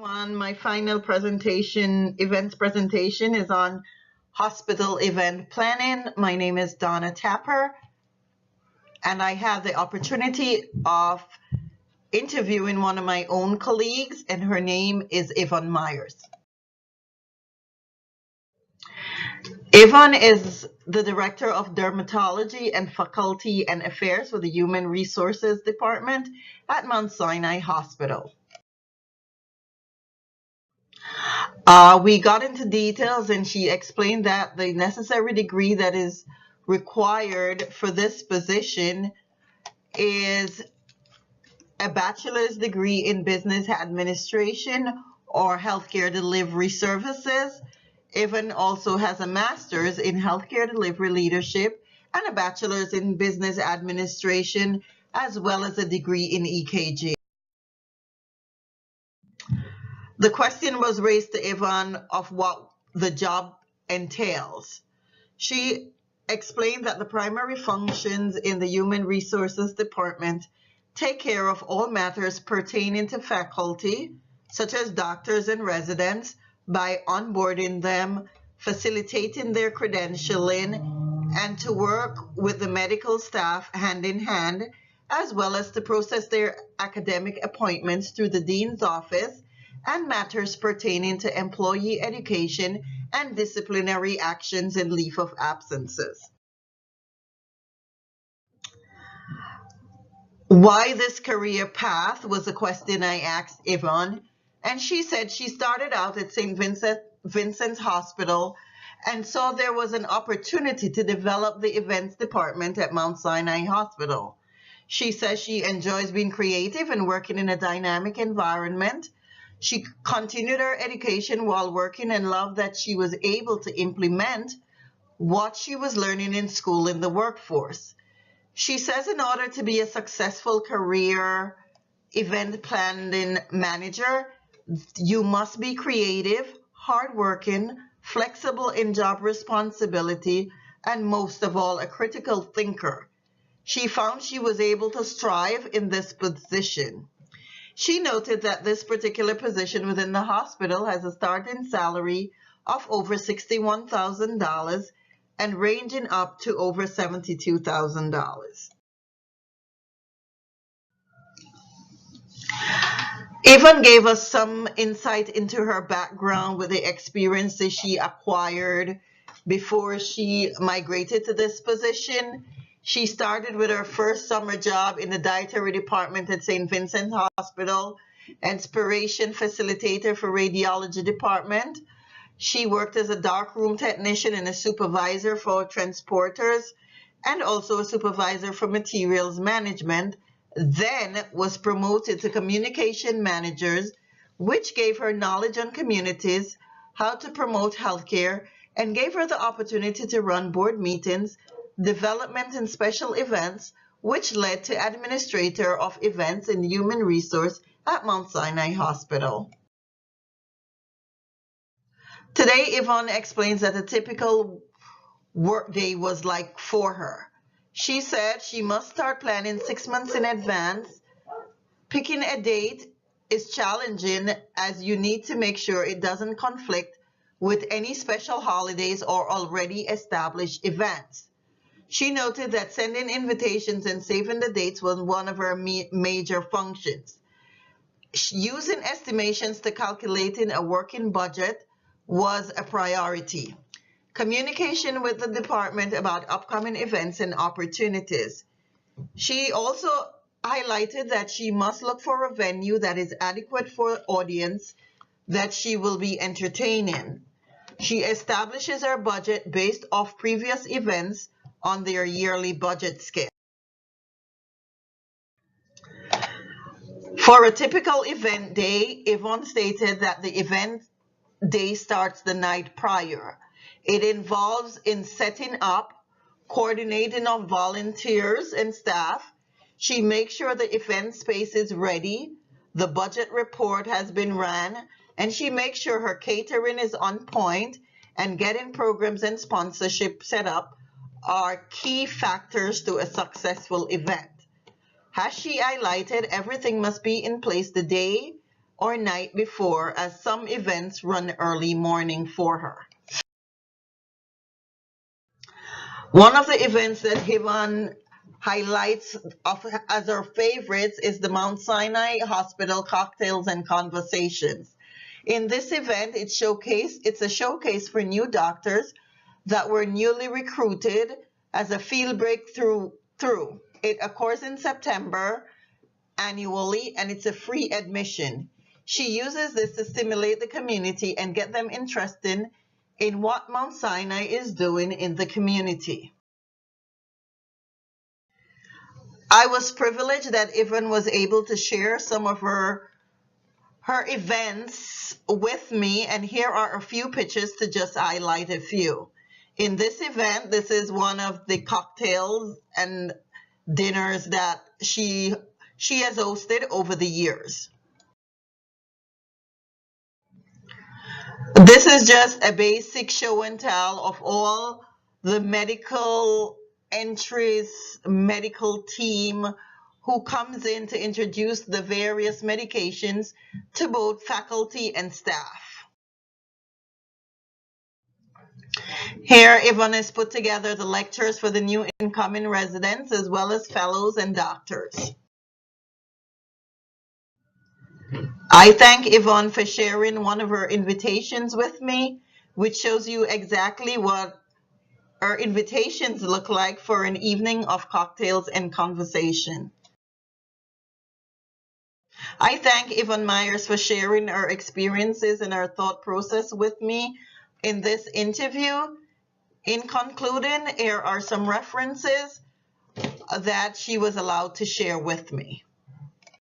My final presentation, events presentation is on hospital event planning. My name is Donna Tapper, and I have the opportunity of interviewing one of my own colleagues, and her name is Yvonne Myers. Yvonne is the Director of Dermatology and Faculty and Affairs for the Human Resources Department at Mount Sinai Hospital. We got into details and she explained that the necessary degree that is required for this position is a bachelor's degree in business administration or healthcare delivery services. Yvonne also has a master's in healthcare delivery leadership and a bachelor's in business administration, as well as a degree in EKG. The question was raised to Yvonne of what the job entails. She explained that the primary functions in the Human Resources Department take care of all matters pertaining to faculty, such as doctors and residents, by onboarding them, facilitating their credentialing, and to work with the medical staff hand in hand, as well as to process their academic appointments through the dean's office and matters pertaining to employee education and disciplinary actions and leave of absences. Why this career path was a question I asked Yvonne, and she said she started out at St. Vincent's Hospital and saw there was an opportunity to develop the events department at Mount Sinai Hospital. She says she enjoys being creative and working in a dynamic environment. She continued her education while working and loved that she was able to implement what she was learning in school in the workforce. She says in order to be a successful career event planning manager, you must be creative, hardworking, flexible in job responsibility, and most of all, a critical thinker. She found she was able to strive in this position. She noted that this particular position within the hospital has a starting salary of over $61,000 and ranging up to over $72,000. Yvonne gave us some insight into her background with the experiences she acquired before she migrated to this position. She started with her first summer job in the dietary department at St. Vincent Hospital, inspiration facilitator for radiology department. She worked as a darkroom technician and a supervisor for transporters and also a supervisor for materials management, then was promoted to communication managers, which gave her knowledge on communities, how to promote healthcare, and gave her the opportunity to run board meetings, development and special events, which led to administrator of events in human resource at Mount Sinai Hospital. Today, Yvonne explains that a typical workday was like for her. She said she must start planning 6 months in advance. Picking a date is challenging as you need to make sure it doesn't conflict with any special holidays or already established events. She noted that sending invitations and saving the dates was one of her major functions. Using estimations to calculating a working budget was a priority. Communication with the department about upcoming events and opportunities. She also highlighted that she must look for a venue that is adequate for audience that she will be entertaining. She establishes her budget based off previous events on their yearly budget scale. For a typical event day, Yvonne stated that the event day starts the night prior. It involves in setting up, coordinating of volunteers and staff. She makes sure the event space is ready, the budget report has been ran, and she makes sure her catering is on point, and getting programs and sponsorship set up are key factors to a successful event. As she highlighted, everything must be in place the day or night before, as some events run early morning for her. One of the events that Yvonne highlights as her favorites is the Mount Sinai Hospital Cocktails and Conversations. In this event, it's a showcase for new doctors that were newly recruited as a field breakthrough. It occurs in September annually, and it's a free admission. She uses this to stimulate the community and get them interested in what Mount Sinai is doing in the community. I was privileged that Yvonne was able to share some of her events with me, and here are a few pictures to just highlight a few. In this event, this is one of the cocktails and dinners that she has hosted over the years. This is just a basic show and tell of all the medical entries, medical team who comes in to introduce the various medications to both faculty and staff. Here, Yvonne has put together the lectures for the new incoming residents as well as fellows and doctors. I thank Yvonne for sharing one of her invitations with me, which shows you exactly what our invitations look like for an evening of cocktails and conversation. I thank Yvonne Myers for sharing her experiences and her thought process with me in this interview. In concluding, here are some references that she was allowed to share with me.